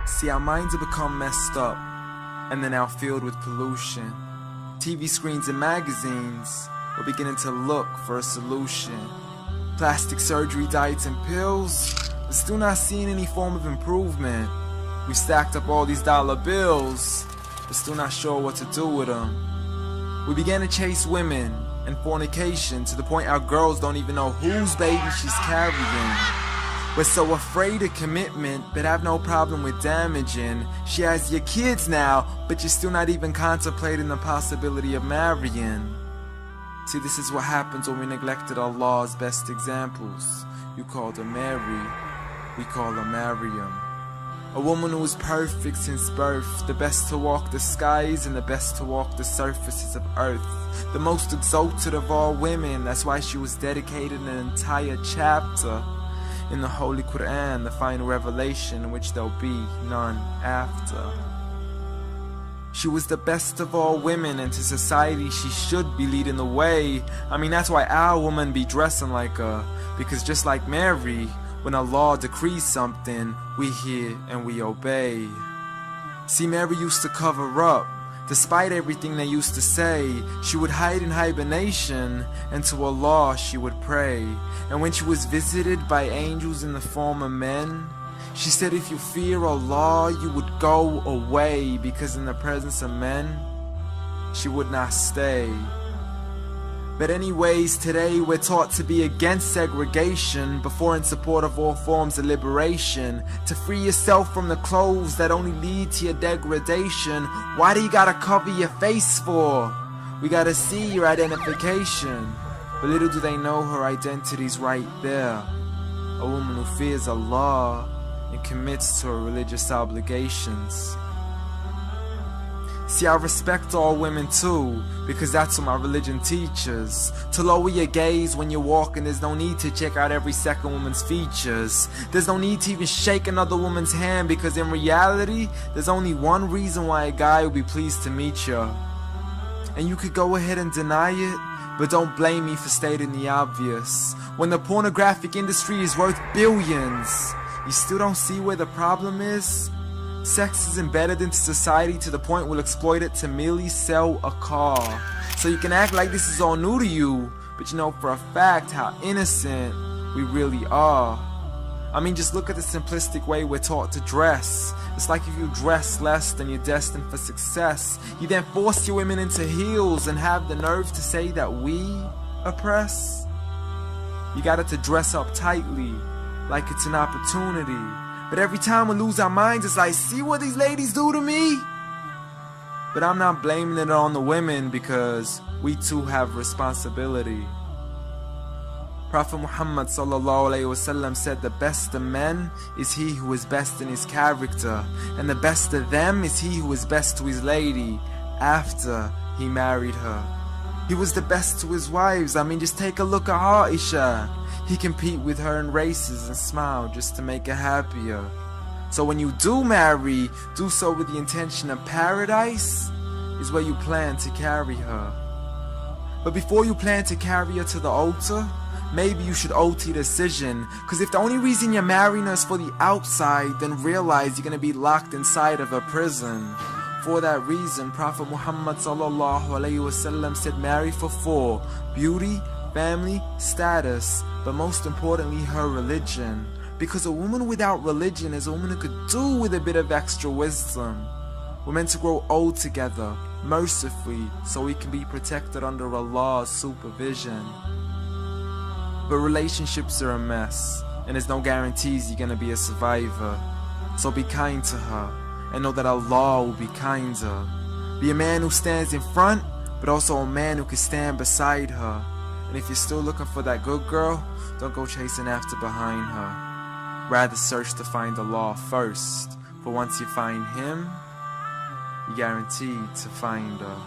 See, our minds have become messed up, and they're now filled with pollution. TV screens and magazines, we're beginning to look for a solution. Plastic surgery, diets and pills, but still not seeing any form of improvement. We stacked up all these dollar bills, but still not sure what to do with them. We began to chase women and fornication to the point our girls don't even know whose baby she's carrying. We're so afraid of commitment, but have no problem with damaging. She has your kids now, but you're still not even contemplating the possibility of marrying. See, this is what happens when we neglected Allah's best examples. You called her Mary, we call her Maryam. A woman who was perfect since birth, the best to walk the skies and the best to walk the surfaces of earth. The most exalted of all women, that's why she was dedicated an entire chapter in the Holy Quran, the final revelation in which there'll be none after. She was the best of all women, and to society she should be leading the way. I mean, that's why our women be dressing like her, because just like Mary, when Allah decrees something, we hear and we obey. See, Mary used to cover up. Despite everything they used to say, she would hide in hibernation, and to Allah she would pray. And when she was visited by angels in the form of men, she said, if you fear Allah, you would go away, because in the presence of men, she would not stay. But anyways, today we're taught to be against segregation, before in support of all forms of liberation. To free yourself from the clothes that only lead to your degradation. Why do you gotta cover your face for? We gotta see your identification. But little do they know her identity's right there. A woman who fears Allah and commits to her religious obligations. See, I respect all women too, because that's what my religion teaches. To lower your gaze when you're walking, there's no need to check out every second woman's features. There's no need to even shake another woman's hand, because in reality, there's only one reason why a guy would be pleased to meet you. And you could go ahead and deny it, but don't blame me for stating the obvious. When the pornographic industry is worth billions, you still don't see where the problem is? Sex is embedded into society to the point we'll exploit it to merely sell a car. So you can act like this is all new to you, but you know for a fact how innocent we really are. I mean, just look at the simplistic way we're taught to dress. It's like if you dress less, then you're destined for success. You then force your women into heels and have the nerve to say that we oppress. You got it to dress up tightly, like it's an opportunity. But every time we lose our minds, it's like, see what these ladies do to me? But I'm not blaming it on the women, because we too have responsibility. Prophet Muhammad ﷺ said, the best of men is he who is best in his character, and the best of them is he who is best to his lady after he married her. He was the best to his wives. I mean, just take a look at Aisha. He compete with her in races and smile just to make her happier. So when you do marry, do so with the intention of paradise is where you plan to carry her. But before you plan to carry her to the altar, maybe you should alter your decision. Cause if the only reason you're marrying her is for the outside, then realize you're gonna be locked inside of a prison. For that reason, Prophet Muhammad ﷺ said, marry for 4: beauty, family, status, but most importantly, her religion. Because a woman without religion is a woman who could do with a bit of extra wisdom. We're meant to grow old together, mercifully, so we can be protected under Allah's supervision. But relationships are a mess, and there's no guarantees you're gonna be a survivor. So be kind to her, and know that Allah will be kinder. Be a man who stands in front, but also a man who can stand beside her. And if you're still looking for that good girl, don't go chasing after behind her. Rather search to find Allah first, for once you find Him, you're guaranteed to find her.